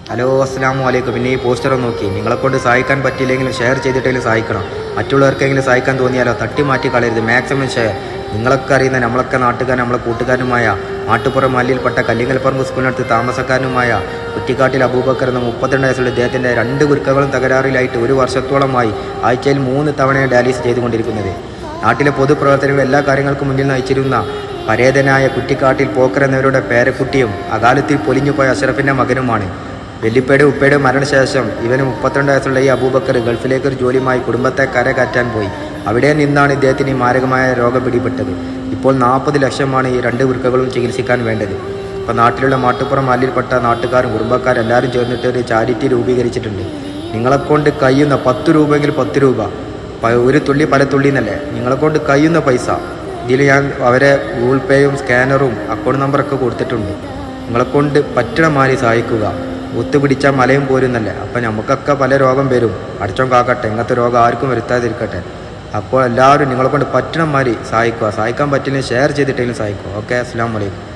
Hello അസ്സലാമു അലൈക്കും. പിന്നെ ഈ പോസ്റ്റർ നോക്കി, നിങ്ങളെക്കൊണ്ട് സഹായിക്കാൻ പറ്റിയില്ലെങ്കിലും ഷെയർ ചെയ്തിട്ടെങ്കിലും സഹായിക്കണം. മറ്റുള്ളവർക്കെങ്കിലും സഹായിക്കാൻ തോന്നിയാലോ തട്ടി മാറ്റി കളയരുത്. Maximum share. നിങ്ങളൊക്കെ അറിയുന്ന നമ്മളൊക്കെ നാട്ടുകാരൻ, നമ്മളെ കൂട്ടുകാരനുമായ നാട്ടുപുറം മല്ലിയിൽപ്പെട്ട കല്ലിങ്ങൽപ്പറമ്പ് സ്കൂളിനടുത്ത് താമസക്കാരനുമായ കുറ്റിക്കാട്ടിൽ അബൂബക്കർ എന്ന 32 വയസ്സുള്ള ഇദ്ദേഹത്തിൻ്റെ 2 വൃക്കകളും തകരാറിലായിട്ട് 1 വർഷത്തോളമായി ആഴ്ചയിൽ 3 തവണയാണ് ഡയാലിസിസ് ചെയ്തുകൊണ്ടിരിക്കുന്നത്. നാട്ടിലെ പൊതുപ്രവർത്തനങ്ങൾ എല്ലാ കാര്യങ്ങൾക്കും മുന്നിൽ നയിച്ചിരുന്ന പരേതനായ കുറ്റിക്കാട്ടിൽ പോക്കർ എന്നവരുടെ പേരക്കുട്ടിയും അകാലത്തിൽ പൊലിഞ്ഞുപോയ അഷറഫിൻ്റെ മകനുമാണ്. വെല്ലിപ്പയുടെ ഉപ്പയുടെ മരണശേഷം ഇവന് 32 വയസ്സുള്ള ഈ അബൂബക്കർ ഗൾഫിലേക്ക് ഒരു ജോലിയുമായി കുടുംബത്തെ കരകയറ്റാൻ പോയി. അവിടെ നിന്നാണ് ഇദ്ദേഹത്തിന് ഈ മാരകമായ രോഗം പിടിപെട്ടത്. ഇപ്പോൾ 40 ലക്ഷമാണ് ഈ 2 വൃക്കകളും ചികിത്സിക്കാൻ വേണ്ടത്. ഇപ്പോൾ നാട്ടിലുള്ള മാട്ടുപ്പുറം മല്ലിയിൽപ്പെട്ട നാട്ടുകാരും കുടുംബക്കാരും എല്ലാവരും ചേർന്നിട്ട് ഒരു ചാരിറ്റി രൂപീകരിച്ചിട്ടുണ്ട്. നിങ്ങളെക്കൊണ്ട് കഴിയുന്ന 10 രൂപയെങ്കിൽ 10 രൂപ, ഒരു തുള്ളി പല തുള്ളി എന്നല്ലേ, നിങ്ങളെക്കൊണ്ട് കഴിയുന്ന പൈസ ഇതിൽ ഞാൻ അവരെ ഗൂഗിൾ പേയും സ്കാനറും അക്കൗണ്ട് നമ്പറൊക്കെ കൊടുത്തിട്ടുണ്ട്. നിങ്ങളെക്കൊണ്ട് പറ്റണ മാതിരി സഹായിക്കുക. ഒത്തുപിടിച്ചാൽ മലയും പോരുന്നല്ലേ. അപ്പം നമുക്കൊക്കെ പല രോഗം വരും. അടച്ചോൻ കാക്കട്ടെ, ഇങ്ങനത്തെ രോഗം ആർക്കും വരുത്താതിരിക്കട്ടെ. അപ്പോൾ എല്ലാവരും നിങ്ങളെക്കൊണ്ട് പറ്റണ മാതിരി സഹായിക്കുക. സഹായിക്കാൻ പറ്റില്ലെങ്കിൽ ഷെയർ ചെയ്തിട്ടെങ്കിലും സഹായിക്കുക. ഓക്കെ, അസ്സലാമു അലൈക്കും.